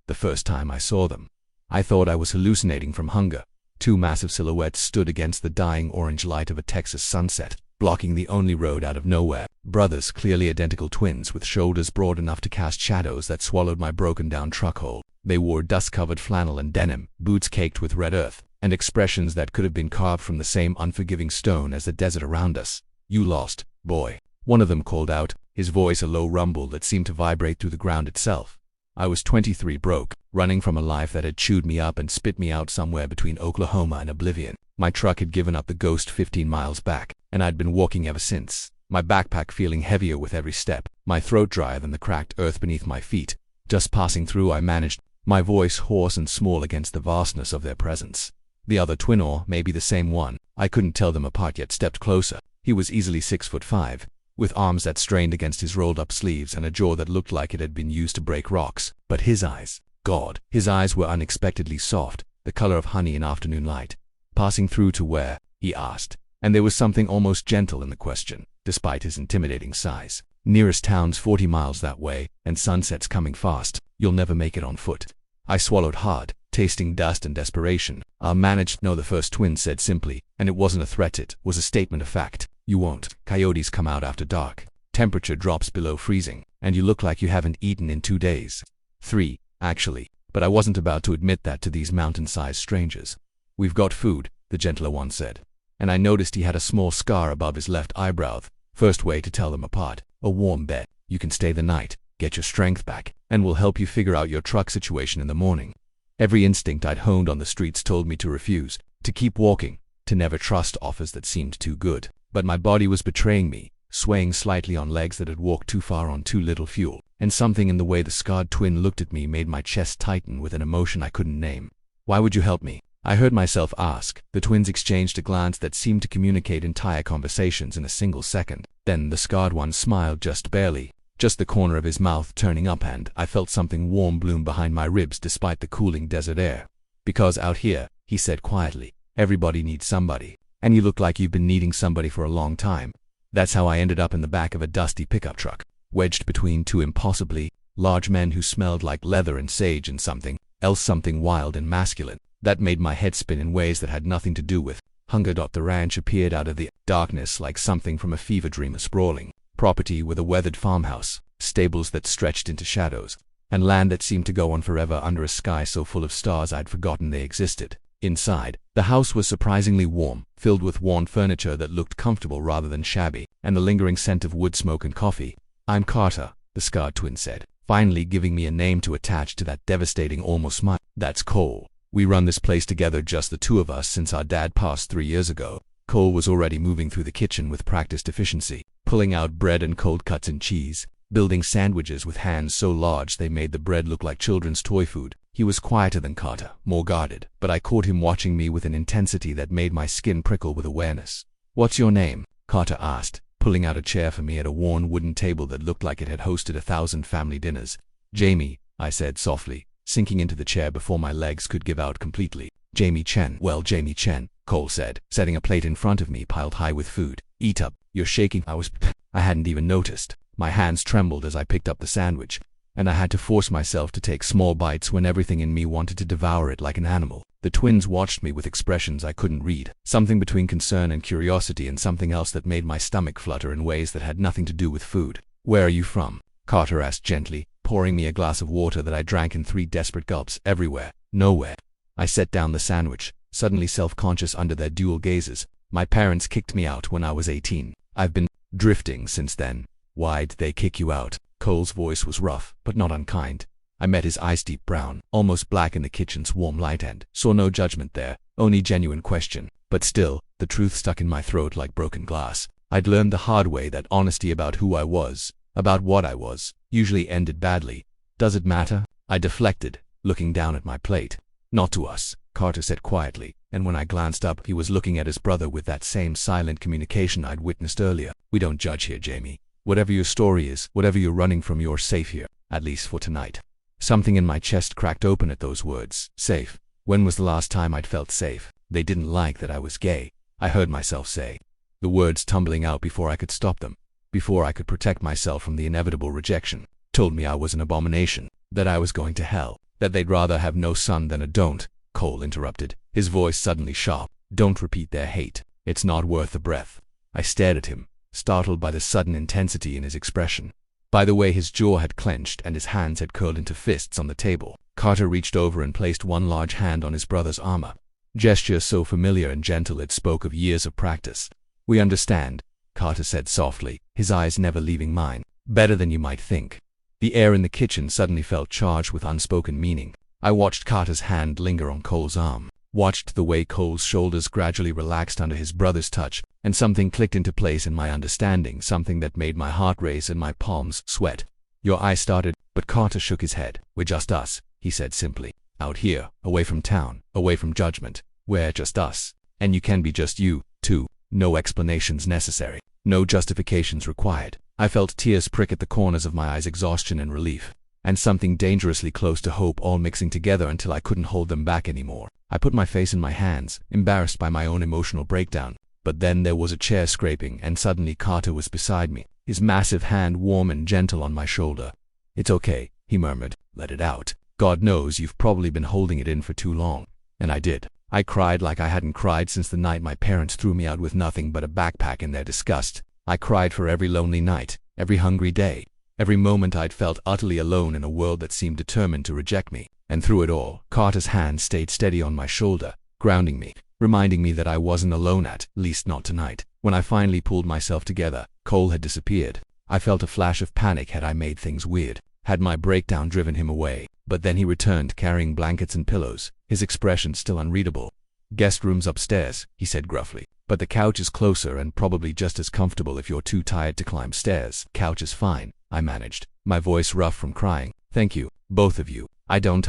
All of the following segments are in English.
the first time I saw them. I thought I was hallucinating from hunger. Two massive silhouettes stood against the dying orange light of a Texas sunset, blocking the only road out of nowhere. Brothers, clearly identical twins, with shoulders broad enough to cast shadows that swallowed my broken-down truck hole. They wore dust-covered flannel and denim, boots caked with red earth, and expressions that could have been carved from the same unforgiving stone as the desert around us. "You lost, boy," one of them called out, his voice a low rumble that seemed to vibrate through the ground itself. I was 23, broke, running from a life that had chewed me up and spit me out somewhere between Oklahoma and oblivion. My truck had given up the ghost 15 miles back, and I'd been walking ever since, my backpack feeling heavier with every step, my throat drier than the cracked earth beneath my feet. Just passing through, I managed, my voice hoarse and small against the vastness of their presence. The other twin, or maybe the same one, I couldn't tell them apart, yet stepped closer. He was easily 6'5", with arms that strained against his rolled-up sleeves and a jaw that looked like it had been used to break rocks. But his eyes, God, his eyes were unexpectedly soft, the color of honey in afternoon light. "Passing through to where?" he asked, and there was something almost gentle in the question, despite his intimidating size. "Nearest town's 40 miles that way, and sunset's coming fast. You'll never make it on foot." I swallowed hard, tasting dust and desperation. "I'll manage." "No," the first twin said simply, and it wasn't a threat, it was a statement of fact. "You won't. Coyotes come out after dark. Temperature drops below freezing, and you look like you haven't eaten in 2 days. 3, actually." But I wasn't about to admit that to these mountain-sized strangers. "We've got food," the gentler one said, and I noticed he had a small scar above his left eyebrow. First way to tell them apart. "A warm bed. You can stay the night, get your strength back, and we'll help you figure out your truck situation in the morning." Every instinct I'd honed on the streets told me to refuse, to keep walking, to never trust offers that seemed too good. But my body was betraying me, swaying slightly on legs that had walked too far on too little fuel, and something in the way the scarred twin looked at me made my chest tighten with an emotion I couldn't name. "Why would you help me?" I heard myself ask. The twins exchanged a glance that seemed to communicate entire conversations in a single second. Then the scarred one smiled just barely, just the corner of his mouth turning up, and I felt something warm bloom behind my ribs despite the cooling desert air. "Because out here," he said quietly, "everybody needs somebody. And you look like you've been needing somebody for a long time." That's how I ended up in the back of a dusty pickup truck, wedged between two impossibly large men who smelled like leather and sage and something else, something wild and masculine, that made my head spin in ways that had nothing to do with hunger. The ranch appeared out of the darkness like something from a fever dream, a sprawling property with a weathered farmhouse, stables that stretched into shadows, and land that seemed to go on forever under a sky so full of stars I'd forgotten they existed. Inside, the house was surprisingly warm, filled with worn furniture that looked comfortable rather than shabby, and the lingering scent of wood smoke and coffee. "I'm Carter," the scarred twin said, finally giving me a name to attach to that devastating almost smile. "That's Cole. We run this place together, just the two of us, since our dad passed 3 years ago." Cole was already moving through the kitchen with practiced efficiency, pulling out bread and cold cuts and cheese, building sandwiches with hands so large they made the bread look like children's toy food. He was quieter than Carter, more guarded, but I caught him watching me with an intensity that made my skin prickle with awareness. "What's your name?" Carter asked, pulling out a chair for me at a worn wooden table that looked like it had hosted 1,000 family dinners. "Jamie," I said softly, sinking into the chair before my legs could give out completely. "Jamie Chen." "Well, Jamie Chen," Cole said, setting a plate in front of me piled high with food. "Eat up, you're shaking." I hadn't even noticed. My hands trembled as I picked up the sandwich, and I had to force myself to take small bites when everything in me wanted to devour it like an animal. The twins watched me with expressions I couldn't read, something between concern and curiosity, and something else that made my stomach flutter in ways that had nothing to do with food. "Where are you from?" Carter asked gently, pouring me a glass of water that I drank in 3 desperate gulps. "Everywhere." "Nowhere." I set down the sandwich, suddenly self-conscious under their dual gazes. "My parents kicked me out when I was 18. I've been drifting since then." "Why'd they kick you out?" Cole's voice was rough, but not unkind. I met his eyes, deep brown, almost black in the kitchen's warm light, and saw no judgment there, only genuine question. But still, the truth stuck in my throat like broken glass. I'd learned the hard way that honesty about who I was, about what I was, usually ended badly. "Does it matter?" I deflected, looking down at my plate. "Not to us," Carter said quietly, and when I glanced up, he was looking at his brother with that same silent communication I'd witnessed earlier. "We don't judge here, Jamie. Whatever your story is, whatever you're running from, you're safe here, at least for tonight." Something in my chest cracked open at those words. Safe. When was the last time I'd felt safe? They didn't like that I was gay, I heard myself say, the words tumbling out before I could stop them, before I could protect myself from the inevitable rejection. Told me I was an abomination, that I was going to hell. That they'd rather have no son than a don't, Cole interrupted, his voice suddenly sharp. Don't repeat their hate. It's not worth the breath. I stared at him, startled by the sudden intensity in his expression, by the way his jaw had clenched and his hands had curled into fists on the table. Carter reached over and placed one large hand on his brother's armor. Gesture so familiar and gentle it spoke of years of practice. We understand, Carter said softly, his eyes never leaving mine. Better than you might think. The air in the kitchen suddenly felt charged with unspoken meaning. I watched Carter's hand linger on Cole's arm, watched the way Cole's shoulders gradually relaxed under his brother's touch, and something clicked into place in my understanding, something that made my heart race and my palms sweat. Your eye started, but Carter shook his head. We're just us, he said simply. Out here, away from town, away from judgment. We're just us. And you can be just you, too. No explanations necessary. No justifications required. I felt tears prick at the corners of my eyes, exhaustion and relief, and something dangerously close to hope all mixing together until I couldn't hold them back anymore. I put my face in my hands, embarrassed by my own emotional breakdown. But then there was a chair scraping, and suddenly Carter was beside me, his massive hand warm and gentle on my shoulder. It's okay, he murmured. Let it out. God knows you've probably been holding it in for too long. And I did. I cried like I hadn't cried since the night my parents threw me out with nothing but a backpack in their disgust. I cried for every lonely night, every hungry day, every moment I'd felt utterly alone in a world that seemed determined to reject me. And through it all, Carter's hand stayed steady on my shoulder, grounding me, reminding me that I wasn't alone, at least not tonight. When I finally pulled myself together, Cole had disappeared. I felt a flash of panic. Had I made things weird? Had my breakdown driven him away? But then he returned carrying blankets and pillows, his expression still unreadable. Guest room's upstairs, he said gruffly. But the couch is closer and probably just as comfortable if you're too tired to climb stairs. Couch is fine, I managed, my voice rough from crying. Thank you, both of you. I don't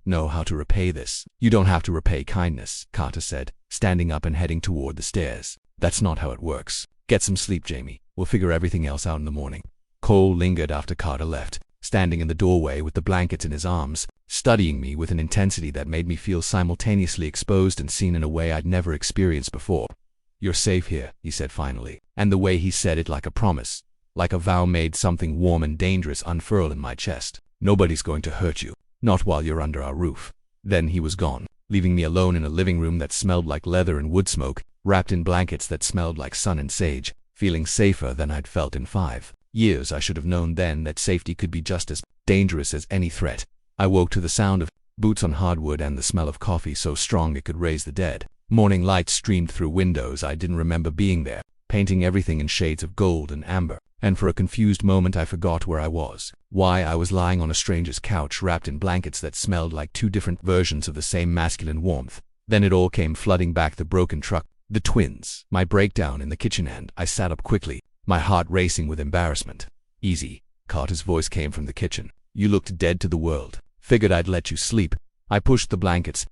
know how to repay this. You don't have to repay kindness, Carter said, standing up and heading toward the stairs. That's not how it works. Get some sleep, Jamie. We'll figure everything else out in the morning. Cole lingered after Carter left, standing in the doorway with the blankets in his arms, studying me with an intensity that made me feel simultaneously exposed and seen in a way I'd never experienced before. You're safe here, he said finally, and the way he said it, like a promise, like a vow, made something warm and dangerous unfurl in my chest. Nobody's going to hurt you. Not while you're under our roof. Then he was gone, leaving me alone in a living room that smelled like leather and wood smoke, wrapped in blankets that smelled like sun and sage, feeling safer than I'd felt in 5 years. I should have known then that safety could be just as dangerous as any threat. I woke to the sound of boots on hardwood and the smell of coffee so strong it could raise the dead. Morning light streamed through windows I didn't remember being there, painting everything in shades of gold and amber. And for a confused moment I forgot where I was, why I was lying on a stranger's couch wrapped in blankets that smelled like 2 different versions of the same masculine warmth. Then it all came flooding back: the broken truck, the twins, my breakdown in the kitchen, and I sat up quickly, my heart racing with embarrassment. Easy, Carter's voice came from the kitchen. You looked dead to the world. Figured I'd let you sleep. I pushed the blankets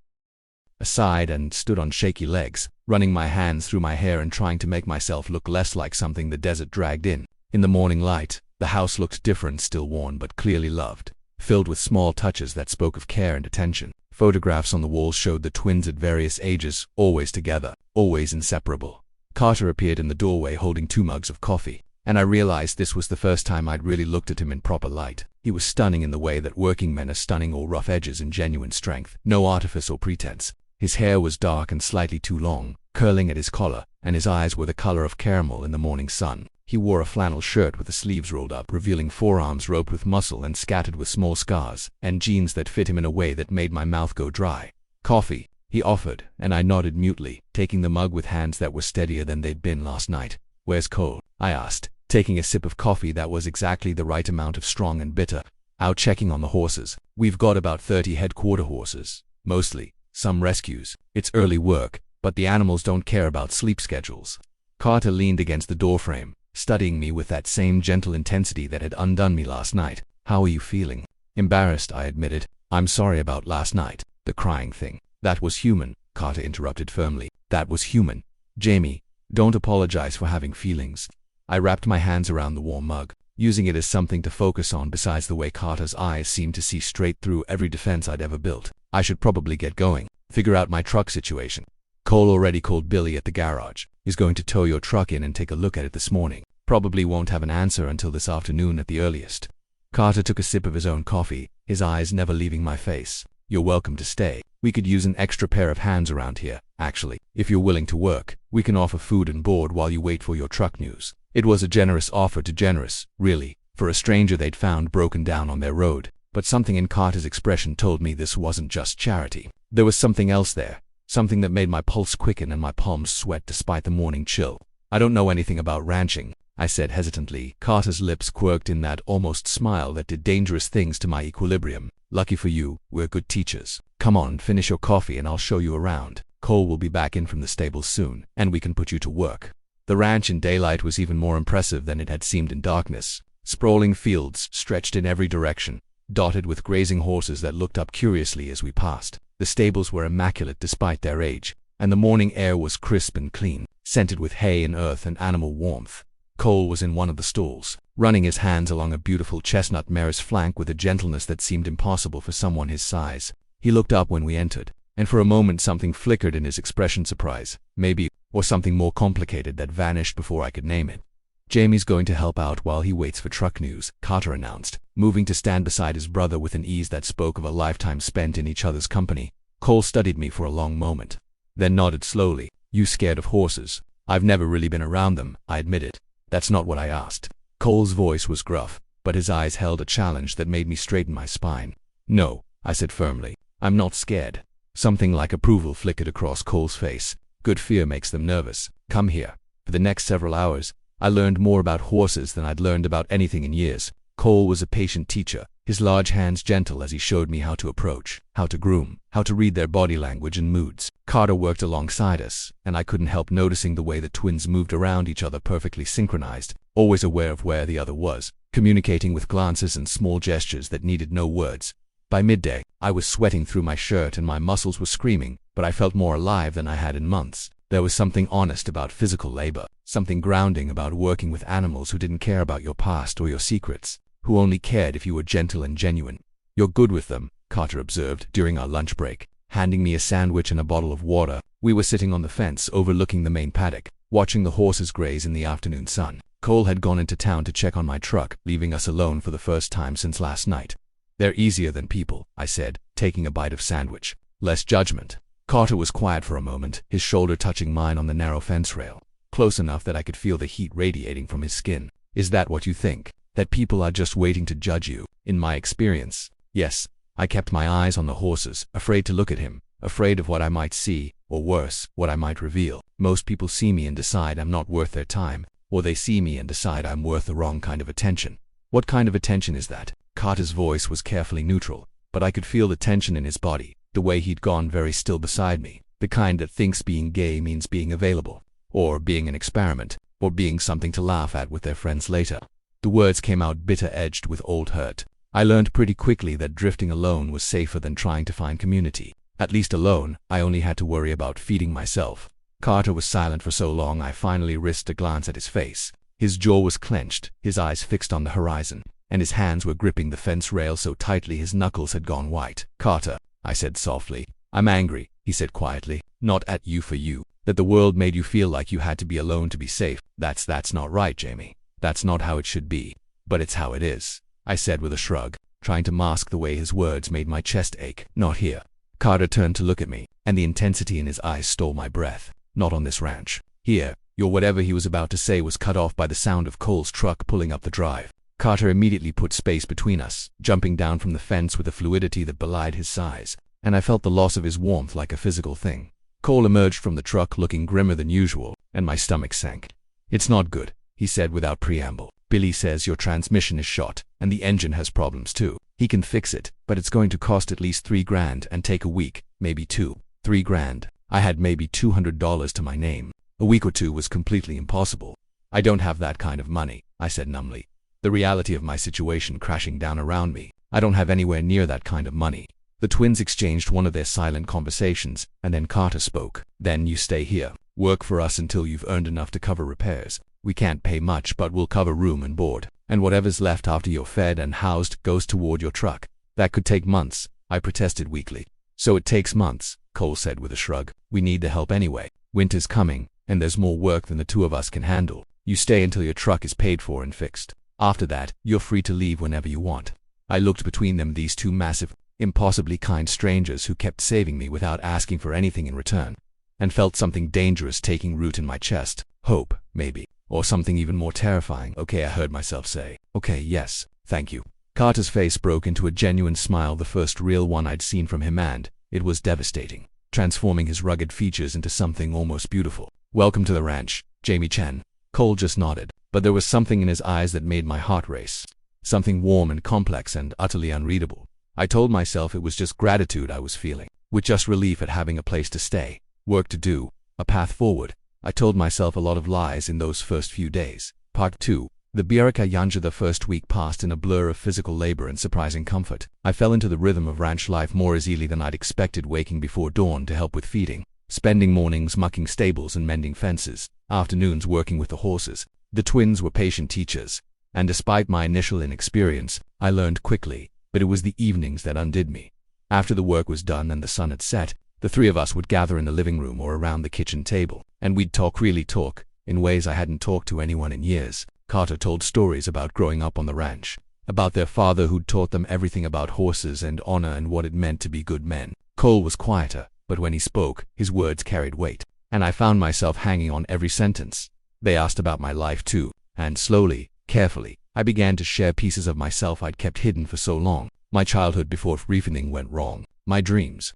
aside and stood on shaky legs, running my hands through my hair and trying to make myself look less like something the desert dragged in. In the morning light, the house looked different, still worn but clearly loved, filled with small touches that spoke of care and attention. Photographs on the walls showed the twins at various ages, always together, always inseparable. Carter appeared in the doorway holding 2 mugs of coffee, and I realized this was the first time I'd really looked at him in proper light. He was stunning in the way that working men are stunning, all rough edges and genuine strength, no artifice or pretense. His hair was dark and slightly too long, curling at his collar, and his eyes were the color of caramel in the morning sun. He wore a flannel shirt with the sleeves rolled up, revealing forearms roped with muscle and scattered with small scars, and jeans that fit him in a way that made my mouth go dry. Coffee, he offered, and I nodded mutely, taking the mug with hands that were steadier than they'd been last night. Where's Cole? I asked, taking a sip of coffee that was exactly the right amount of strong and bitter. Out checking on the horses. We've got about 30 headquarter horses, mostly, some rescues. It's early work, but the animals don't care about sleep schedules. Carter leaned against the doorframe, studying me with that same gentle intensity that had undone me last night. How are you feeling? Embarrassed, I admitted. I'm sorry about last night. The crying thing. That was human, Carter interrupted firmly. That was human. Jamie, don't apologize for having feelings. I wrapped my hands around the warm mug, using it as something to focus on besides the way Carter's eyes seemed to see straight through every defense I'd ever built. I should probably get going, figure out my truck situation. Cole already called Billy at the garage. He's going to tow your truck in and take a look at it this morning. Probably won't have an answer until this afternoon at the earliest. Carter took a sip of his own coffee, his eyes never leaving my face. "You're welcome to stay. We could use an extra pair of hands around here, actually. If you're willing to work, we can offer food and board while you wait for your truck news." It was a generous offer to generous, really, for a stranger they'd found broken down on their road. But something in Carter's expression told me this wasn't just charity. There was something else there, something that made my pulse quicken and my palms sweat despite the morning chill. "I don't know anything about ranching," I said hesitantly. Carter's lips quirked in that almost smile that did dangerous things to my equilibrium. "Lucky for you, we're good teachers. Come on, finish your coffee and I'll show you around. Cole will be back in from the stables soon, and we can put you to work." The ranch in daylight was even more impressive than it had seemed in darkness. Sprawling fields stretched in every direction, dotted with grazing horses that looked up curiously as we passed. The stables were immaculate despite their age, and the morning air was crisp and clean, scented with hay and earth and animal warmth. Cole was in one of the stalls, running his hands along a beautiful chestnut mare's flank with a gentleness that seemed impossible for someone his size. He looked up when we entered, and for a moment something flickered in his expression: surprise, maybe, or something more complicated that vanished before I could name it. "Jamie's going to help out while he waits for truck news," Carter announced, moving to stand beside his brother with an ease that spoke of a lifetime spent in each other's company. Cole studied me for a long moment, then nodded slowly. "You scared of horses?" "I've never really been around them," I admitted. "That's not what I asked." Cole's voice was gruff, but his eyes held a challenge that made me straighten my spine. "No," I said firmly, "I'm not scared." Something like approval flickered across Cole's face. "Good fear makes them nervous. Come here." For the next several hours, I learned more about horses than I'd learned about anything in years. Cole was a patient teacher, his large hands gentle as he showed me how to approach, how to groom, how to read their body language and moods. Carter worked alongside us, and I couldn't help noticing the way the twins moved around each other, perfectly synchronized, always aware of where the other was, communicating with glances and small gestures that needed no words. By midday, I was sweating through my shirt and my muscles were screaming, but I felt more alive than I had in months. There was something honest about physical labor, something grounding about working with animals who didn't care about your past or your secrets, who only cared if you were gentle and genuine. "You're good with them," Carter observed during our lunch break, handing me a sandwich and a bottle of water. We were sitting on the fence overlooking the main paddock, watching the horses graze in the afternoon sun. Cole had gone into town to check on my truck, leaving us alone for the first time since last night. "They're easier than people," I said, taking a bite of sandwich. "Less judgment." Carter was quiet for a moment, his shoulder touching mine on the narrow fence rail, close enough that I could feel the heat radiating from his skin. "Is that what you think? That people are just waiting to judge you?" "In my experience, yes." I kept my eyes on the horses, afraid to look at him, afraid of what I might see, or worse, what I might reveal. Most people see me and decide I'm not worth their time, or they see me and decide I'm worth the wrong kind of attention. "What kind of attention is that?" Carter's voice was carefully neutral, but I could feel the tension in his body, the way he'd gone very still beside me, the kind that thinks being gay means being available, or being an experiment, or being something to laugh at with their friends later. The words came out bitter-edged with old hurt. I learned pretty quickly that drifting alone was safer than trying to find community. At least alone, I only had to worry about feeding myself. Carter was silent for so long I finally risked a glance at his face. His jaw was clenched, his eyes fixed on the horizon, and his hands were gripping the fence rail so tightly his knuckles had gone white. "Carter," I said softly. "I'm angry," he said quietly. "Not at you for you. That the world made you feel like you had to be alone to be safe. That's not right, Jamie. That's not how it should be. But it's how it is," I said with a shrug, trying to mask the way his words made my chest ache. "Not here." Carter turned to look at me, and the intensity in his eyes stole my breath. "Not on this ranch. Here." Whatever he was about to say was cut off by the sound of Cole's truck pulling up the drive. Carter immediately put space between us, jumping down from the fence with a fluidity that belied his size, and I felt the loss of his warmth like a physical thing. Cole emerged from the truck looking grimmer than usual, and my stomach sank. "It's not good," he said without preamble. "Billy says your transmission is shot, and the engine has problems too. He can fix it, but it's going to cost at least $3,000 and take a week, maybe two. $3,000. I had maybe $200 to my name. A week or two was completely impossible. "I don't have that kind of money," I said numbly, the reality of my situation crashing down around me. "I don't have anywhere near that kind of money." The twins exchanged one of their silent conversations, and then Carter spoke. "Then you stay here. Work for us until you've earned enough to cover repairs. We can't pay much, but we'll cover room and board. And whatever's left after you're fed and housed goes toward your truck." "That could take months," I protested weakly. "So it takes months," Cole said with a shrug. "We need the help anyway. Winter's coming, and there's more work than the two of us can handle. You stay until your truck is paid for and fixed. After that, you're free to leave whenever you want." I looked between them, these two massive, impossibly kind strangers who kept saving me without asking for anything in return, and felt something dangerous taking root in my chest. Hope, maybe, or something even more terrifying. Okay, I heard myself say. Okay, yes, thank you. Carter's face broke into a genuine smile, the first real one I'd seen from him, and it was devastating, transforming his rugged features into something almost beautiful. Welcome to the ranch, Jamie Chen. Cole just nodded, but there was something in his eyes that made my heart race. Something warm and complex and utterly unreadable. I told myself it was just gratitude I was feeling, with just relief at having a place to stay, work to do, a path forward. I told myself a lot of lies in those first few days. Part 2. The Biraka Yanja. The first week passed in a blur of physical labor and surprising comfort. I fell into the rhythm of ranch life more easily than I'd expected, waking before dawn to help with feeding, spending mornings mucking stables and mending fences, afternoons working with the horses. The twins were patient teachers, and despite my initial inexperience, I learned quickly, but it was the evenings that undid me. After the work was done and the sun had set, the three of us would gather in the living room or around the kitchen table, and we'd talk, really talk, in ways I hadn't talked to anyone in years. Carter told stories about growing up on the ranch, about their father who'd taught them everything about horses and honor and what it meant to be good men. Cole was quieter, but when he spoke, his words carried weight, and I found myself hanging on every sentence. They asked about my life too, and slowly, carefully, I began to share pieces of myself I'd kept hidden for so long. My childhood before everything went wrong, my dreams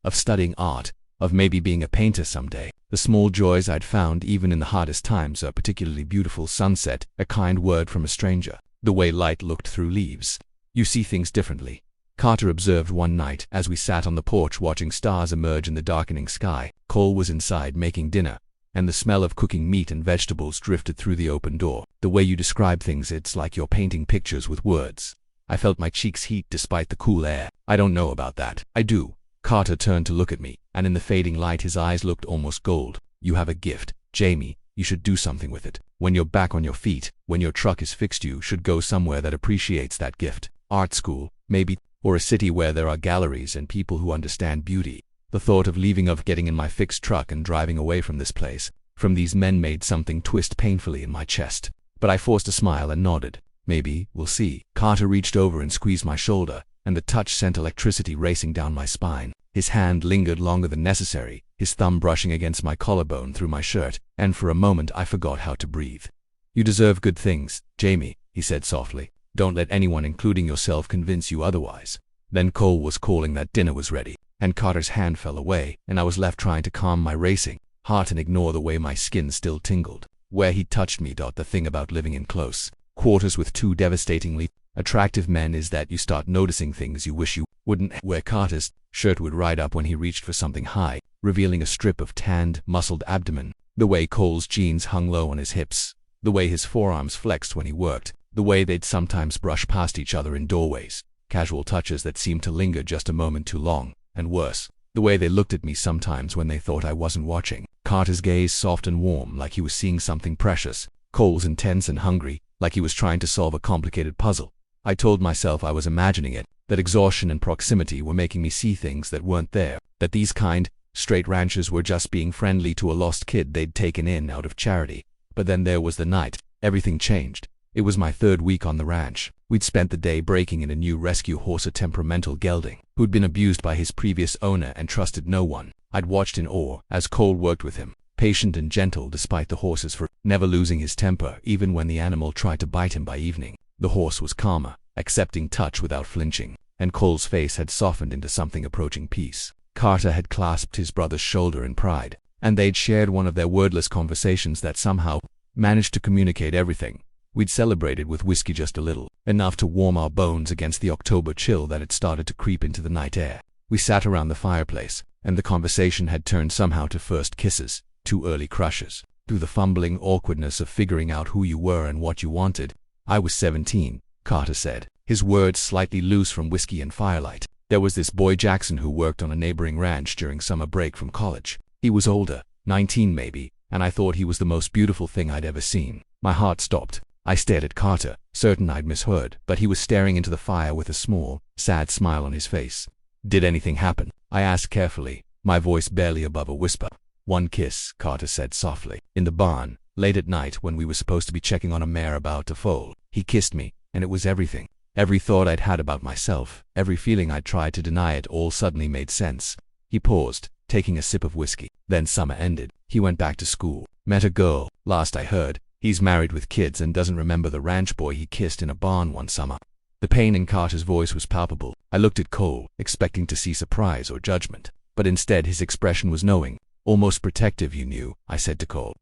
of studying art, of maybe being a painter someday, the small joys I'd found even in the hardest times, a particularly beautiful sunset, a kind word from a stranger, the way light looked through leaves. You see things differently, Carter observed one night as we sat on the porch watching stars emerge in the darkening sky. Cole was inside making dinner, and the smell of cooking meat and vegetables drifted through the open door. The way you describe things, it's like you're painting pictures with words. I felt my cheeks heat despite the cool air. I don't know about that. I do. Carter turned to look at me, and in the fading light his eyes looked almost gold. You have a gift, Jamie. You should do something with it. When you're back on your feet, when your truck is fixed, you should go somewhere that appreciates that gift. Art school, maybe, or a city where there are galleries and people who understand beauty. The thought of leaving, of getting in my fixed truck and driving away from this place, from these men, made something twist painfully in my chest. But I forced a smile and nodded. Maybe, we'll see. Carter reached over and squeezed my shoulder, and the touch sent electricity racing down my spine. His hand lingered longer than necessary, his thumb brushing against my collarbone through my shirt, and for a moment I forgot how to breathe. You deserve good things, Jamie, he said softly. Don't let anyone, including yourself, convince you otherwise. Then Cole was calling that dinner was ready, and Carter's hand fell away, and I was left trying to calm my racing heart and ignore the way my skin still tingled where he touched me. The thing about living in close quarters with two devastatingly attractive men is that you start noticing things you wish you wouldn't. Where Carter's shirt would ride up when he reached for something high, revealing a strip of tanned, muscled abdomen, the way Cole's jeans hung low on his hips, the way his forearms flexed when he worked, the way they'd sometimes brush past each other in doorways, casual touches that seemed to linger just a moment too long, and worse, the way they looked at me sometimes when they thought I wasn't watching. Carter's gaze soft and warm, like he was seeing something precious. Cole's intense and hungry, like he was trying to solve a complicated puzzle. I told myself I was imagining it, that exhaustion and proximity were making me see things that weren't there, that these kind, straight ranchers were just being friendly to a lost kid they'd taken in out of charity. But then there was the night. Everything changed. It was my third week on the ranch. We'd spent the day breaking in a new rescue horse, a temperamental gelding, who'd been abused by his previous owner and trusted no one. I'd watched in awe as Cole worked with him, patient and gentle despite the horse's for never losing his temper even when the animal tried to bite him. By evening, the horse was calmer, accepting touch without flinching, and Cole's face had softened into something approaching peace. Carter had clasped his brother's shoulder in pride, and they'd shared one of their wordless conversations that somehow managed to communicate everything. We'd celebrated with whiskey, just a little, enough to warm our bones against the October chill that had started to creep into the night air. We sat around the fireplace, and the conversation had turned somehow to first kisses, to early crushes, to the fumbling awkwardness of figuring out who you were and what you wanted. I was 17, Carter said, his words slightly loose from whiskey and firelight. There was this boy Jackson who worked on a neighboring ranch during summer break from college. He was older, 19 maybe, and I thought he was the most beautiful thing I'd ever seen. My heart stopped. I stared at Carter, certain I'd misheard, but he was staring into the fire with a small, sad smile on his face. Did anything happen? I asked carefully, my voice barely above a whisper. One kiss, Carter said softly. In the barn, late at night when we were supposed to be checking on a mare about to foal. He kissed me, and it was everything. Every thought I'd had about myself, every feeling I'd tried to deny it, all suddenly made sense. He paused, taking a sip of whiskey. Then summer ended. He went back to school, met a girl. Last I heard, he's married with kids and doesn't remember the ranch boy he kissed in a barn one summer. The pain in Carter's voice was palpable. I looked at Cole, expecting to see surprise or judgment. But instead his expression was knowing, almost protective. You knew, I said to Cole.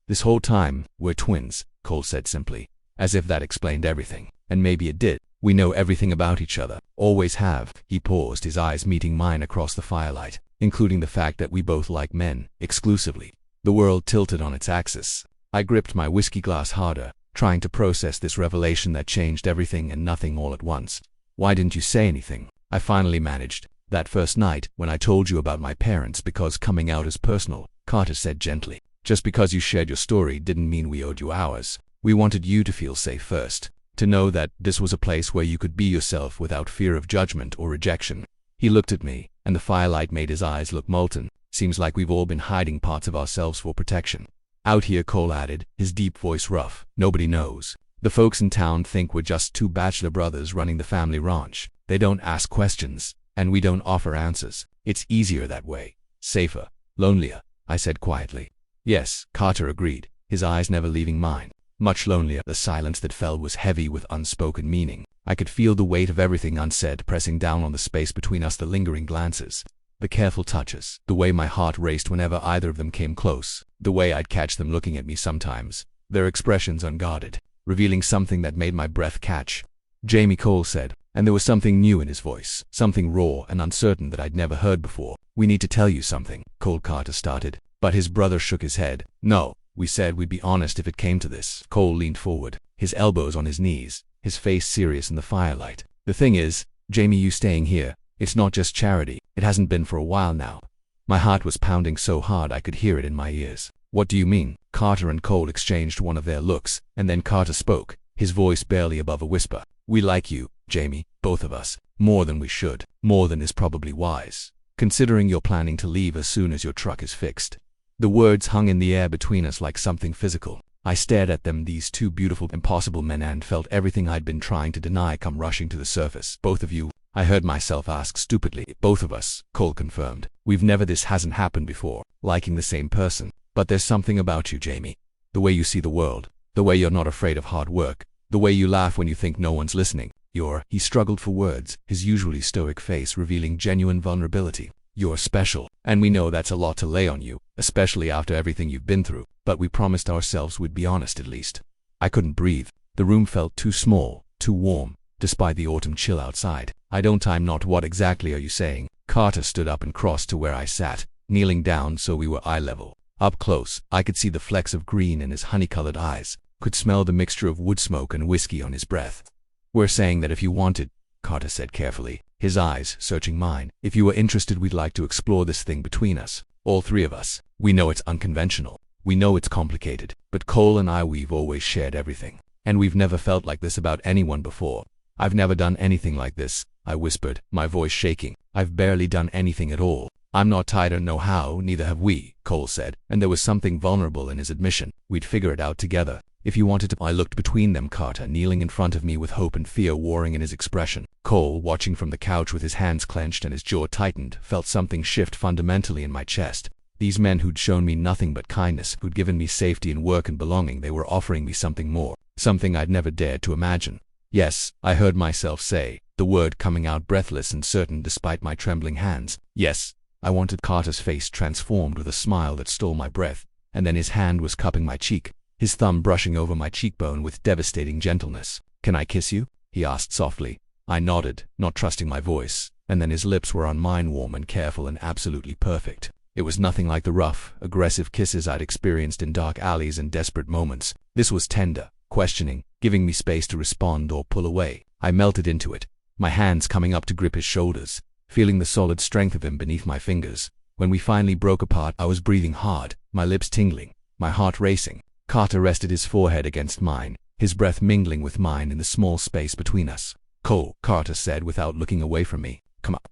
This whole time, we're twins, Cole said simply, as if that explained everything. And maybe it did. We know everything about each other, always have. He paused, his eyes meeting mine across the firelight, including the fact that we both like men, exclusively. The world tilted on its axis. I gripped my whiskey glass harder, trying to process this revelation that changed everything and nothing all at once. Why didn't you say anything? I finally managed. That first night, when I told you about my parents, because coming out is personal, Carter said gently. Just because you shared your story didn't mean we owed you ours. We wanted you to feel safe first. To know that this was a place where you could be yourself without fear of judgment or rejection. He looked at me, and the firelight made his eyes look molten. Seems like we've all been hiding parts of ourselves for protection. Out here, Cole added, his deep voice rough. Nobody knows. The folks in town think we're just two bachelor brothers running the family ranch. They don't ask questions, and we don't offer answers. It's easier that way. Safer. Lonelier, I said quietly. Yes, Carter agreed, his eyes never leaving mine. Much lonelier. The silence that fell was heavy with unspoken meaning. I could feel the weight of everything unsaid pressing down on the space between us, the lingering glances, the careful touches, the way my heart raced whenever either of them came close, the way I'd catch them looking at me sometimes, their expressions unguarded, revealing something that made my breath catch. Jamie, Cole said, and there was something new in his voice, something raw and uncertain that I'd never heard before. We need to tell you something, Cole. Carter started, but his brother shook his head. No. We said we'd be honest if it came to this. Cole leaned forward, his elbows on his knees, his face serious in the firelight. The thing is, Jamie, you staying here, it's not just charity. It hasn't been for a while now. My heart was pounding so hard I could hear it in my ears. What do you mean? Carter and Cole exchanged one of their looks, and then Carter spoke, his voice barely above a whisper. We like you, Jamie, both of us, more than we should, more than is probably wise, considering you're planning to leave as soon as your truck is fixed. The words hung in the air between us like something physical. I stared at them, these two beautiful, impossible men, and felt everything I'd been trying to deny come rushing to the surface. Both of you, I heard myself ask stupidly. Both of us, Cole confirmed. This hasn't happened before, liking the same person. But there's something about you, Jamie. The way you see the world, the way you're not afraid of hard work, the way you laugh when you think no one's listening. He struggled for words, his usually stoic face revealing genuine vulnerability. You're special, and we know that's a lot to lay on you, especially after everything you've been through, but we promised ourselves we'd be honest at least. I couldn't breathe. The room felt too small, too warm, despite the autumn chill outside. I'm not. What exactly are you saying? Carter stood up and crossed to where I sat, kneeling down so we were eye level. Up close, I could see the flecks of green in his honey-colored eyes, could smell the mixture of wood smoke and whiskey on his breath. We're saying that if you wanted, Carter said carefully, his eyes searching mine, if you were interested, we'd like to explore this thing between us, all three of us. We know it's unconventional. We know it's complicated, but Cole and we've always shared everything. And we've never felt like this about anyone before. I've never done anything like this, I whispered, my voice shaking. I've barely done anything at all. I'm not tired or know how, neither have we, Cole said, and there was something vulnerable in his admission. We'd figure it out together. If you wanted to. I looked between them, Carter kneeling in front of me with hope and fear warring in his expression. Cole, watching from the couch with his hands clenched and his jaw tightened, felt something shift fundamentally in my chest. These men who'd shown me nothing but kindness, who'd given me safety in work and belonging, they were offering me something more, something I'd never dared to imagine. Yes, I heard myself say, the word coming out breathless and certain despite my trembling hands. Yes, I wanted. Carter's face transformed with a smile that stole my breath, and then his hand was cupping my cheek, his thumb brushing over my cheekbone with devastating gentleness. Can I kiss you? He asked softly. I nodded, not trusting my voice, and then his lips were on mine, warm and careful and absolutely perfect. It was nothing like the rough, aggressive kisses I'd experienced in dark alleys and desperate moments. This was tender, questioning, giving me space to respond or pull away. I melted into it, my hands coming up to grip his shoulders, feeling the solid strength of him beneath my fingers. When we finally broke apart, I was breathing hard, my lips tingling, my heart racing. Carter rested his forehead against mine, his breath mingling with mine in the small space between us. Cole, Carter said without looking away from me. Come up.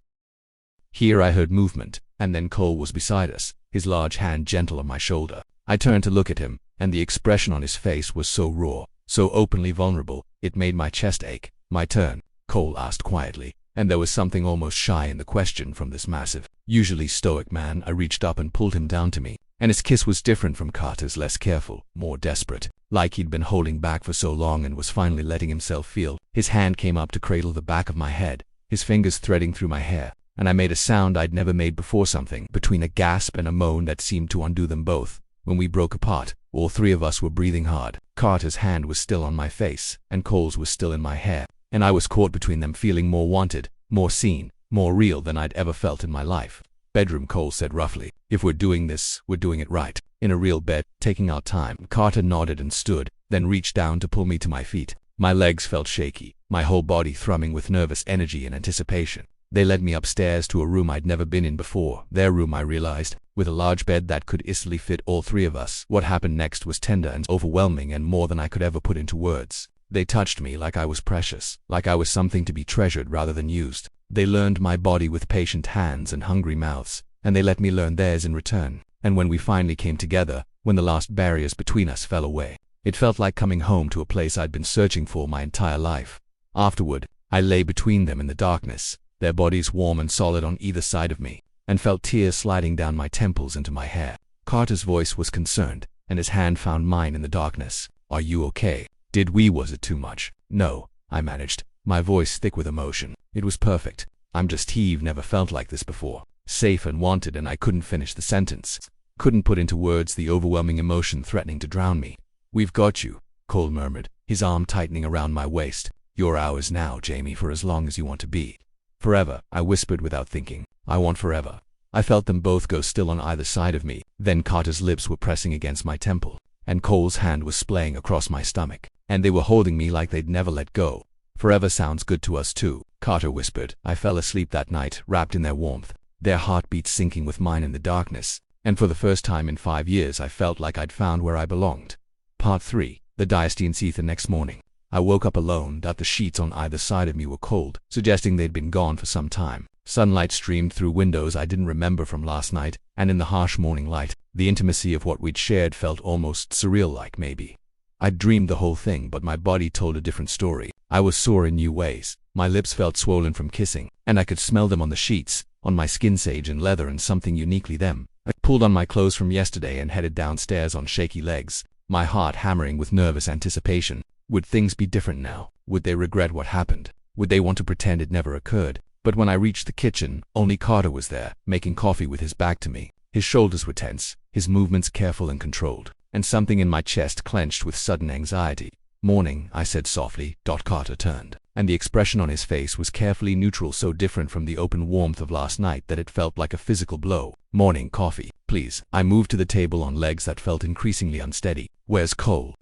Here I heard movement, and then Cole was beside us, his large hand gentle on my shoulder. I turned to look at him, and the expression on his face was so raw, so openly vulnerable, it made my chest ache. My turn, Cole asked quietly, and there was something almost shy in the question from this massive, usually stoic man. I reached up and pulled him down to me, and his kiss was different from Carter's, less careful, more desperate, like he'd been holding back for so long and was finally letting himself feel. His hand came up to cradle the back of my head, his fingers threading through my hair, and I made a sound I'd never made before, something between a gasp and a moan that seemed to undo them both. When we broke apart, all three of us were breathing hard. Carter's hand was still on my face, and Cole's was still in my hair, and I was caught between them, feeling more wanted, more seen, more real than I'd ever felt in my life. "Bedroom," Cole said roughly. "If we're doing this, we're doing it right. In a real bed, taking our time." Carter nodded and stood, then reached down to pull me to my feet. My legs felt shaky, my whole body thrumming with nervous energy and anticipation. They led me upstairs to a room I'd never been in before. Their room, I realized, with a large bed that could easily fit all three of us. What happened next was tender and overwhelming, and more than I could ever put into words. They touched me like I was precious, like I was something to be treasured rather than used. They learned my body with patient hands and hungry mouths, and they let me learn theirs in return. And when we finally came together, when the last barriers between us fell away, it felt like coming home to a place I'd been searching for my entire life. Afterward, I lay between them in the darkness, their bodies warm and solid on either side of me, and felt tears sliding down my temples into my hair. Carter's voice was concerned, and his hand found mine in the darkness. "Are you okay? Was it too much?" "No," I managed, my voice thick with emotion. "It was perfect. I'm just heaved, never felt like this before. Safe and wanted," and I couldn't finish the sentence. Couldn't put into words the overwhelming emotion threatening to drown me. "We've got you," Cole murmured, his arm tightening around my waist. "You're ours now, Jamie, for as long as you want to be." "Forever," I whispered without thinking. "I want forever." I felt them both go still on either side of me. Then Carter's lips were pressing against my temple, and Cole's hand was splaying across my stomach, and they were holding me like they'd never let go. "Forever sounds good to us too," Carter whispered. I fell asleep that night, wrapped in their warmth, their heartbeats syncing with mine in the darkness, and for the first time in 5 years I felt like I'd found where I belonged. Part 3. The Diastine Seath. The next morning, I woke up alone, that the sheets on either side of me were cold, suggesting they'd been gone for some time. Sunlight streamed through windows I didn't remember from last night, and in the harsh morning light, the intimacy of what we'd shared felt almost surreal, like maybe I'd dreamed the whole thing, but my body told a different story. I was sore in new ways. My lips felt swollen from kissing, and I could smell them on the sheets, on my skin, sage and leather, and something uniquely them. I pulled on my clothes from yesterday and headed downstairs on shaky legs, my heart hammering with nervous anticipation. Would things be different now? Would they regret what happened? Would they want to pretend it never occurred? But when I reached the kitchen, only Carter was there, making coffee with his back to me. His shoulders were tense, his movements careful and controlled, and something in my chest clenched with sudden anxiety. "Morning," I said softly. Carter turned, and the expression on his face was carefully neutral, so different from the open warmth of last night that it felt like a physical blow. "Morning, coffee, please." I moved to the table on legs that felt increasingly unsteady. "Where's Cole?"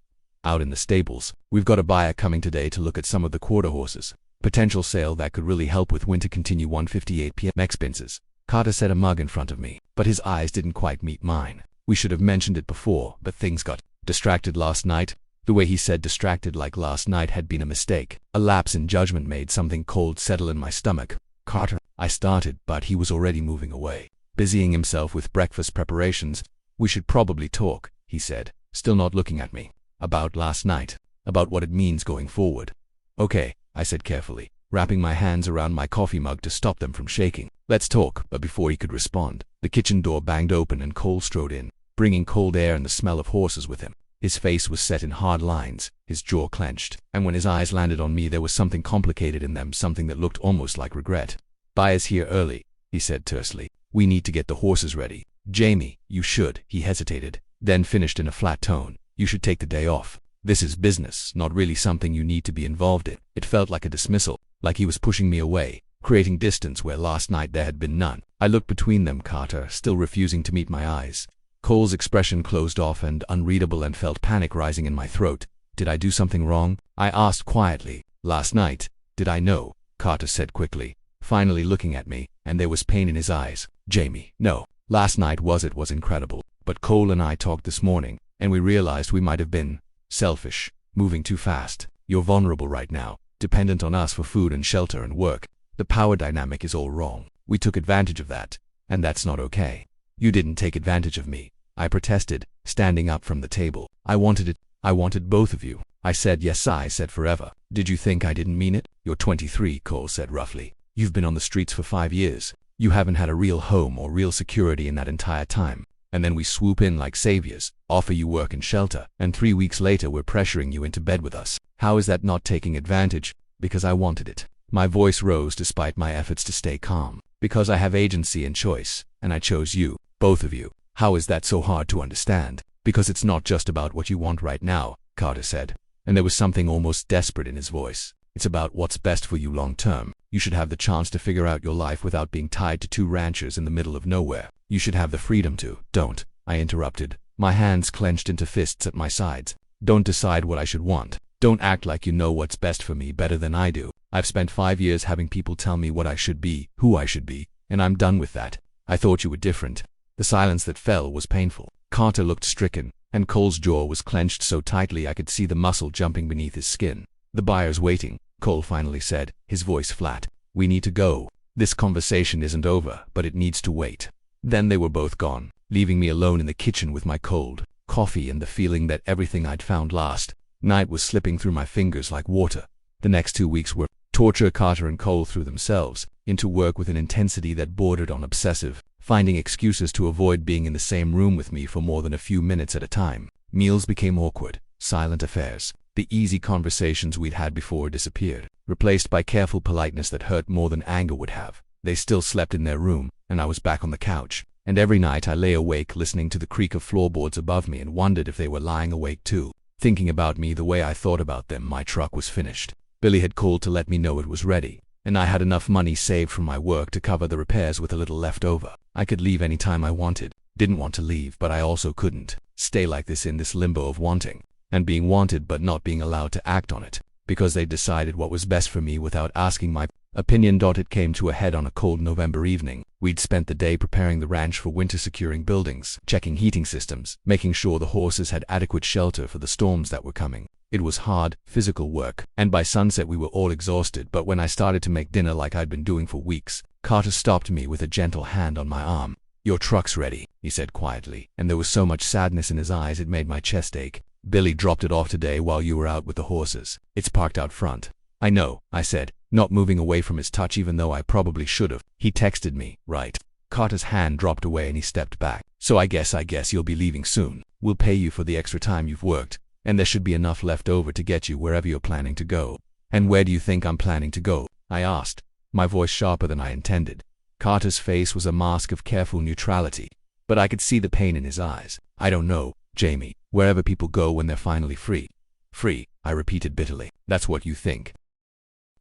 "Out in the stables. We've got a buyer coming today to look at some of the quarter horses. Potential sale that could really help with winter." Continue 1:58 p.m. expenses. Carter set a mug in front of me, but his eyes didn't quite meet mine. "We should have mentioned it before, but things got distracted last night." The way he said distracted, like last night had been a mistake. A lapse in judgment made something cold settle in my stomach. "Carter," I started, but he was already moving away, busying himself with breakfast preparations. "We should probably talk," he said, still not looking at me. "About last night. About what it means going forward." "Okay," I said carefully, wrapping my hands around my coffee mug to stop them from shaking. "Let's talk." But before he could respond, the kitchen door banged open and Cole strode in, bringing cold air and the smell of horses with him. His face was set in hard lines, his jaw clenched, and when his eyes landed on me there was something complicated in them, something that looked almost like regret. "Buyer's here early," he said tersely. "We need to get the horses ready." "Jamie, you should," he hesitated, then finished in a flat tone. "You should take the day off. This is business, not really something you need to be involved in." It felt like a dismissal, like he was pushing me away, creating distance where last night there had been none. I looked between them, Carter still refusing to meet my eyes. Cole's expression closed off and unreadable, and felt panic rising in my throat. "Did I do something wrong?" I asked quietly. "Last night, did I know?" Carter said quickly, finally looking at me, and there was pain in his eyes. "Jamie, no. Last night was incredible. But Cole and I talked this morning, and we realized we might have been selfish, moving too fast. You're vulnerable right now, dependent on us for food and shelter and work. The power dynamic is all wrong. We took advantage of that, and that's not okay." "You didn't take advantage of me," I protested, standing up from the table. I wanted both of you. I said. Yes, I said forever. Did you think I didn't mean it? You're 23, Cole said roughly. You've been on the streets for 5 years. You haven't had a real home or real security in that entire time. And then we swoop in like saviors, offer you work and shelter, and 3 weeks later we're pressuring you into bed with us. How is that not taking advantage? Because I wanted it. My voice rose despite my efforts to stay calm. Because I have agency and choice, and I chose you, both of you. How is that so hard to understand? Because it's not just about what you want right now, Carter said. And there was something almost desperate in his voice. It's about what's best for you long term. You should have the chance to figure out your life without being tied to 2 ranchers in the middle of nowhere. You should have the freedom to. Don't, I interrupted, my hands clenched into fists at my sides. Don't decide what I should want. Don't act like you know what's best for me better than I do. I've spent 5 years having people tell me what I should be, who I should be, and I'm done with that. I thought you were different. The silence that fell was painful. Carter looked stricken, and Cole's jaw was clenched so tightly I could see the muscle jumping beneath his skin. The buyer's waiting, Cole finally said, his voice flat. We need to go. This conversation isn't over, but it needs to wait. Then they were both gone, leaving me alone in the kitchen with my cold coffee and the feeling that everything I'd found last night was slipping through my fingers like water. The next 2 weeks were torture. Carter and Cole threw themselves into work with an intensity that bordered on obsessive, finding excuses to avoid being in the same room with me for more than a few minutes at a time. Meals became awkward, silent affairs. The easy conversations we'd had before disappeared, replaced by careful politeness that hurt more than anger would have. They still slept in their room, and I was back on the couch. And every night I lay awake listening to the creak of floorboards above me and wondered if they were lying awake too, thinking about me the way I thought about them. My truck was finished. Billy had called to let me know it was ready, and I had enough money saved from my work to cover the repairs with a little left over. I could leave any time I wanted. Didn't want to leave, but I also couldn't stay like this in this limbo of wanting and being wanted but not being allowed to act on it, because they decided what was best for me without asking my opinion. It came to a head on a cold November evening. We'd spent the day preparing the ranch for winter, securing buildings, checking heating systems, making sure the horses had adequate shelter for the storms that were coming. It was hard, physical work, and by sunset we were all exhausted. But when I started to make dinner like I'd been doing for weeks, Carter stopped me with a gentle hand on my arm. Your truck's ready, he said quietly, and there was so much sadness in his eyes it made my chest ache. Billy dropped it off today while you were out with the horses. It's parked out front. I know, I said, not moving away from his touch even though I probably should have. He texted me, right? Carter's hand dropped away and he stepped back. So I guess you'll be leaving soon. We'll pay you for the extra time you've worked, and there should be enough left over to get you wherever you're planning to go. And where do you think I'm planning to go? I asked, my voice sharper than I intended. Carter's face was a mask of careful neutrality, but I could see the pain in his eyes. I don't know, Jamie. Wherever people go when they're finally free. Free, I repeated bitterly. That's what you think.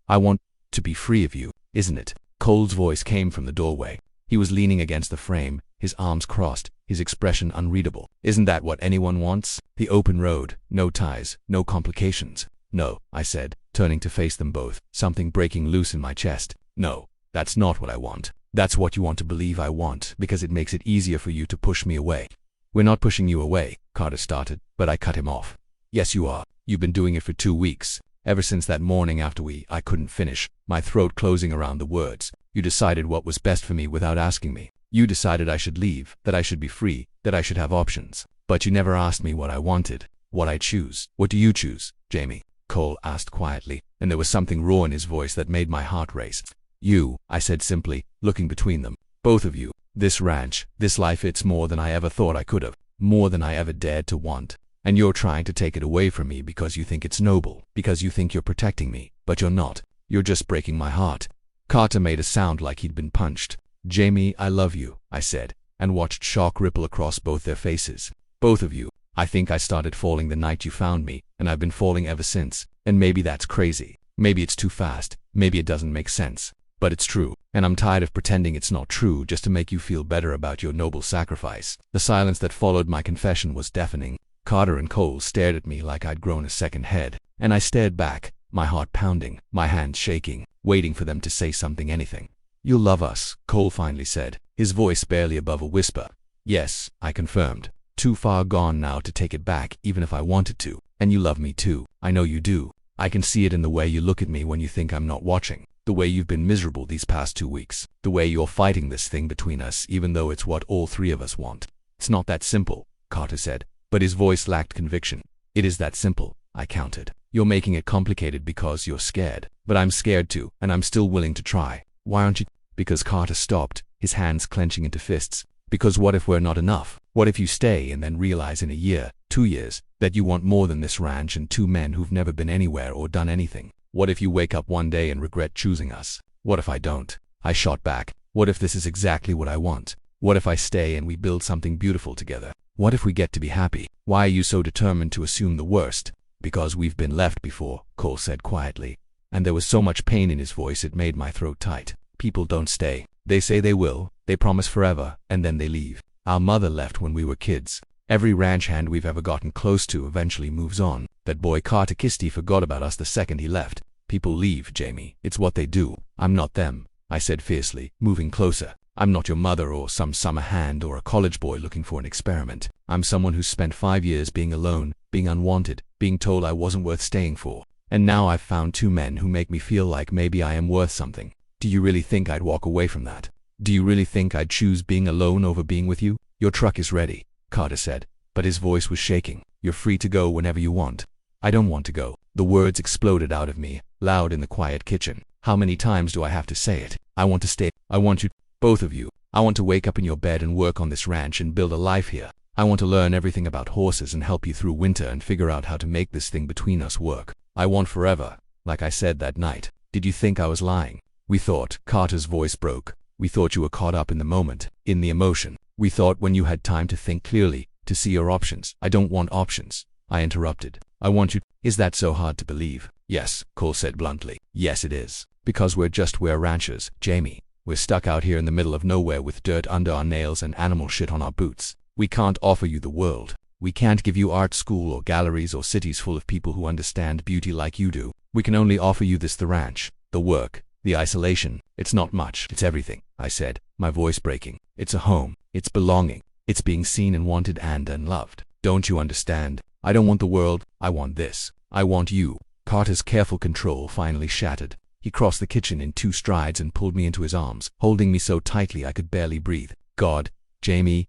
I want to be free of you, isn't it? Cole's voice came from the doorway. He was leaning against the frame, his arms crossed, his expression unreadable. Isn't that what anyone wants? The open road, no ties, no complications. No, I said, turning to face them both, something breaking loose in my chest. No, that's not what I want. That's what you want to believe I want, because it makes it easier for you to push me away. We're not pushing you away, Carter started, but I cut him off. Yes, you are. You've been doing it for 2 weeks. Ever since that morning after I couldn't finish, my throat closing around the words. You decided what was best for me without asking me. You decided I should leave, that I should be free, that I should have options. But you never asked me what I wanted, what I choose. What do you choose, Jamie? Cole asked quietly, and there was something raw in his voice that made my heart race. You, I said simply, looking between them. Both of you. This ranch, this life, it's more than I ever thought I could have, more than I ever dared to want. And you're trying to take it away from me because you think it's noble, because you think you're protecting me, but you're not. You're just breaking my heart. Carter made a sound like he'd been punched. Jamie, I love you, I said, and watched shock ripple across both their faces. Both of you. I think I started falling the night you found me, and I've been falling ever since. And maybe that's crazy. Maybe it's too fast. Maybe it doesn't make sense. But it's true, and I'm tired of pretending it's not true just to make you feel better about your noble sacrifice. The silence that followed my confession was deafening. Carter and Cole stared at me like I'd grown a second head, and I stared back, my heart pounding, my hands shaking, waiting for them to say something, anything. You'll love us, Cole finally said, his voice barely above a whisper. Yes, I confirmed. Too far gone now to take it back even if I wanted to. And you love me too. I know you do. I can see it in the way you look at me when you think I'm not watching. The way you've been miserable these past 2 weeks. The way you're fighting this thing between us even though it's what all 3 of us want. It's not that simple, Carter said, but his voice lacked conviction. It is that simple, I countered. You're making it complicated because you're scared. But I'm scared too, and I'm still willing to try. Why aren't you? Because Carter stopped, his hands clenching into fists. Because what if we're not enough? What if you stay and then realize in a year, 2 years, that you want more than this ranch and 2 men who've never been anywhere or done anything? What if you wake up one day and regret choosing us? What if I don't? I shot back. What if this is exactly what I want? What if I stay and we build something beautiful together? What if we get to be happy? Why are you so determined to assume the worst? Because we've been left before, Cole said quietly. And there was so much pain in his voice it made my throat tight. People don't stay. They say they will, they promise forever, and then they leave. Our mother left when we were kids. Every ranch hand we've ever gotten close to eventually moves on. That boy Carter Kisty forgot about us the second he left. People leave, Jamie. It's what they do. I'm not them, I said fiercely, moving closer. I'm not your mother or some summer hand or a college boy looking for an experiment. I'm someone who's spent 5 years being alone, being unwanted, being told I wasn't worth staying for. And now I've found 2 men who make me feel like maybe I am worth something. Do you really think I'd walk away from that? Do you really think I'd choose being alone over being with you? Your truck is ready, Carter said, but his voice was shaking. You're free to go whenever you want. I don't want to go. The words exploded out of me, loud in the quiet kitchen. How many times do I have to say it? I want to stay. I want you, both of you. I want to wake up in your bed and work on this ranch and build a life here. I want to learn everything about horses and help you through winter and figure out how to make this thing between us work. I want forever, like I said that night. Did you think I was lying? We thought, Carter's voice broke. We thought you were caught up in the moment, in the emotion. We thought when you had time to think clearly, to see your options. I don't want options, I interrupted. I want you. Is that so hard to believe? Yes, Cole said bluntly. Yes, it is. Because we're ranchers, Jamie. We're stuck out here in the middle of nowhere with dirt under our nails and animal shit on our boots. We can't offer you the world. We can't give you art school or galleries or cities full of people who understand beauty like you do. We can only offer you the ranch, the work, the isolation. It's not much. It's everything, I said, my voice breaking. It's a home. It's belonging. It's being seen and wanted and unloved. Don't you understand? I don't want the world. I want this. I want you. Carter's careful control finally shattered. He crossed the kitchen in 2 strides and pulled me into his arms, holding me so tightly I could barely breathe. God, Jamie,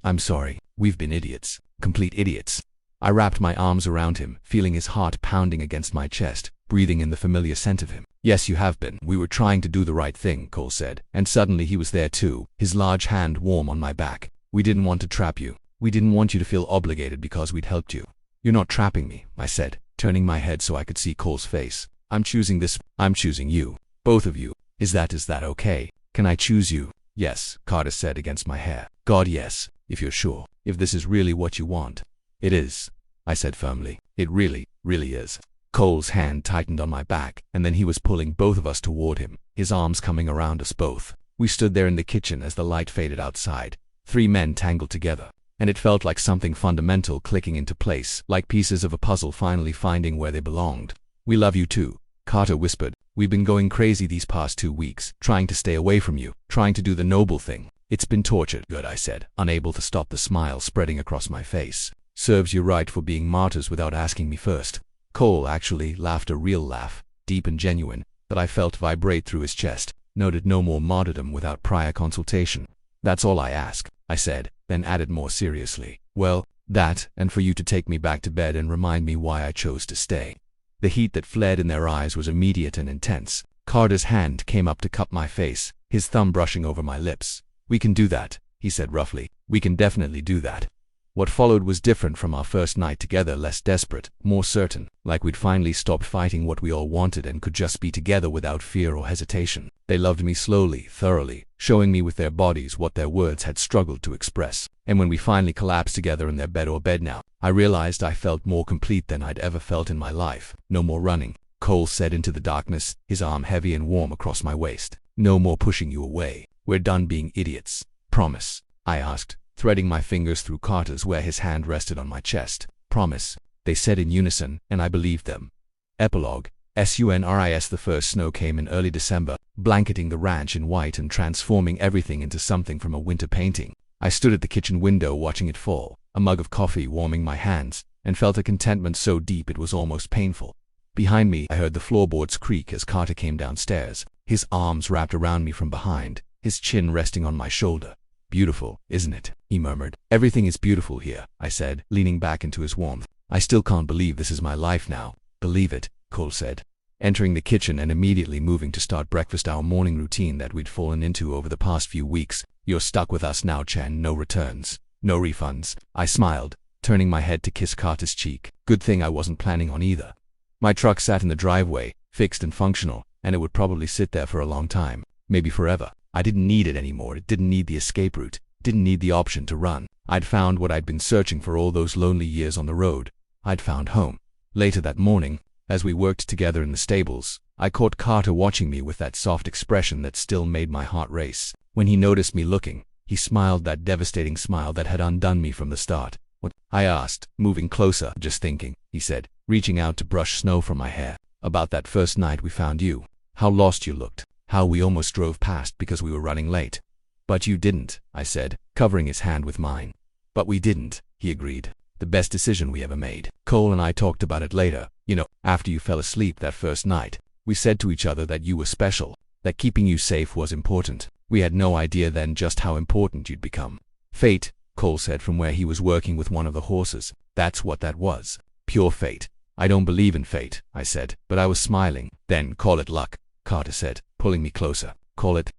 I'm sorry. We've been idiots. Complete idiots. I wrapped my arms around him, feeling his heart pounding against my chest, breathing in the familiar scent of him. Yes, you have been. We were trying to do the right thing, Cole said. And suddenly he was there too, his large hand warm on my back. We didn't want to trap you. We didn't want you to feel obligated because we'd helped you. You're not trapping me, I said, turning my head so I could see Cole's face. I'm choosing this. I'm choosing you. Both of you. Is that okay? Can I choose you? Yes, Carter said against my hair. God, yes, if you're sure. If this is really what you want. It is, I said firmly. It really is. Cole's hand tightened on my back, and then he was pulling both of us toward him, his arms coming around us both. We stood there in the kitchen as the light faded outside, 3 men tangled together, and it felt like something fundamental clicking into place, like pieces of a puzzle finally finding where they belonged. We love you too, Carter whispered. We've been going crazy these past 2 weeks, trying to stay away from you, trying to do the noble thing. It's been tortured, good, I said, unable to stop the smile spreading across my face. Serves you right for being martyrs without asking me first. Cole actually laughed a real laugh, deep and genuine, that I felt vibrate through his chest, noted no more martyrdom without prior consultation. That's all I ask, I said, then added more seriously. Well, that, and for you to take me back to bed and remind me why I chose to stay. The heat that fled in their eyes was immediate and intense. Carter's hand came up to cup my face, his thumb brushing over my lips. We can do that, he said roughly. We can definitely do that. What followed was different from our first night together, less desperate, more certain, like we'd finally stopped fighting what we all wanted and could just be together without fear or hesitation. They loved me slowly, thoroughly, showing me with their bodies what their words had struggled to express. And when we finally collapsed together in their bed or bed now, I realized I felt more complete than I'd ever felt in my life. No more running, Cole said into the darkness, his arm heavy and warm across my waist. No more pushing you away. We're done being idiots. Promise? I asked, threading my fingers through Carter's where his hand rested on my chest. Promise, they said in unison, and I believed them. Epilogue. SUNRIS. The first snow came in early December, blanketing the ranch in white and transforming everything into something from a winter painting. I stood at the kitchen window watching it fall, a mug of coffee warming my hands, and felt a contentment so deep it was almost painful. Behind me, I heard the floorboards creak as Carter came downstairs, his arms wrapped around me from behind, his chin resting on my shoulder. Beautiful, isn't it? He murmured. Everything is beautiful here, I said, leaning back into his warmth. I still can't believe this is my life now. Believe it, Cole said, entering the kitchen and immediately moving to start breakfast, our morning routine that we'd fallen into over the past few weeks. You're stuck with us now, Chen. No returns, no refunds. I smiled, turning my head to kiss Carter's cheek. Good thing I wasn't planning on either. My truck sat in the driveway, fixed and functional, and it would probably sit there for a long time, maybe forever. I didn't need it anymore. It didn't need the escape route, didn't need the option to run. I'd found what I'd been searching for all those lonely years on the road. I'd found home. Later that morning, as we worked together in the stables, I caught Carter watching me with that soft expression that still made my heart race. When he noticed me looking, he smiled, that devastating smile that had undone me from the start. What? I asked, moving closer. Just thinking, he said, reaching out to brush snow from my hair. About that first night we found you. How lost you looked. How we almost drove past because we were running late. But you didn't, I said, covering his hand with mine. But we didn't, he agreed. The best decision we ever made. Cole and I talked about it later. You know, after you fell asleep that first night, we said to each other that you were special, that keeping you safe was important. We had no idea then just how important you'd become. Fate, Cole said from where he was working with one of the horses. That's what that was. Pure fate. I don't believe in fate, I said, but I was smiling. Then call it luck, Carter said, pulling me closer. Call it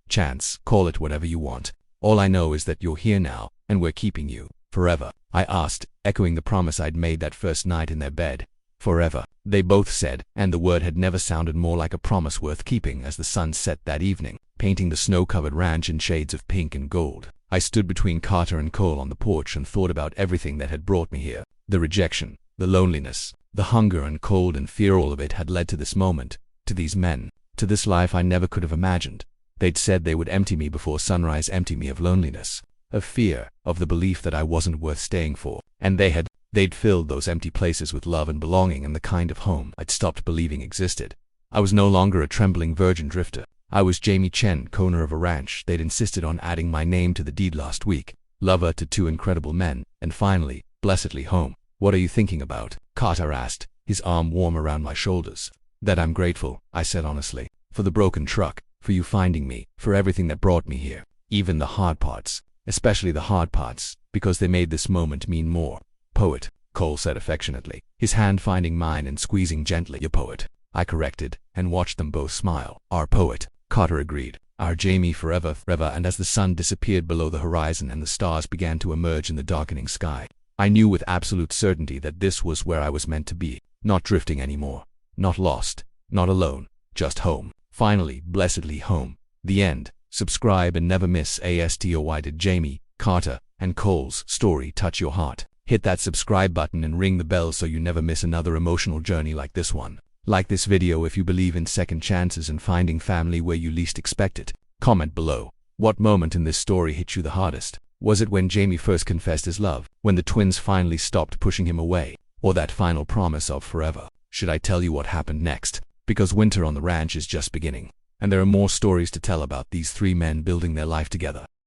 chance, call it whatever you want. All I know is that you're here now, and we're keeping you. Forever, I asked, echoing the promise I'd made that first night in their bed. Forever, they both said, and the word had never sounded more like a promise worth keeping. As the sun set that evening, painting the snow-covered ranch in shades of pink and gold, I stood between Carter and Cole on the porch and thought about everything that had brought me here. The rejection, the loneliness, the hunger and cold and fear, all of it had led to this moment, to these men, to this life I never could have imagined. They'd said they would empty me before sunrise, empty me of loneliness, of fear, of the belief that I wasn't worth staying for. And they'd filled those empty places with love and belonging and the kind of home I'd stopped believing existed. I was no longer a trembling virgin drifter. I was Jamie Chen, owner of a ranch. They'd insisted on adding my name to the deed last week, lover to two incredible men, and finally, blessedly home. What are you thinking about? Carter asked, his arm warm around my shoulders. That I'm grateful, I said honestly, for the broken truck, for you finding me, for everything that brought me here, even the hard parts, especially the hard parts, because they made this moment mean more. Poet, Cole said affectionately, his hand finding mine and squeezing gently. Your poet, I corrected, and watched them both smile. Our poet, Carter agreed. Our Jamie, forever, forever. And as the sun disappeared below the horizon and the stars began to emerge in the darkening sky, I knew with absolute certainty that this was where I was meant to be, not drifting anymore, not lost, not alone, just home. Finally, blessedly home. The end. Subscribe and never miss a story. Did Jamie, Carter, and Cole's story touch your heart? Hit that subscribe button and ring the bell so you never miss another emotional journey like this one. Like this video if you believe in second chances and finding family where you least expect it. Comment below. What moment in this story hit you the hardest? Was it when Jamie first confessed his love? When the twins finally stopped pushing him away? Or that final promise of forever? Should I tell you what happened next? Because winter on the ranch is just beginning, and there are more stories to tell about these three men building their life together.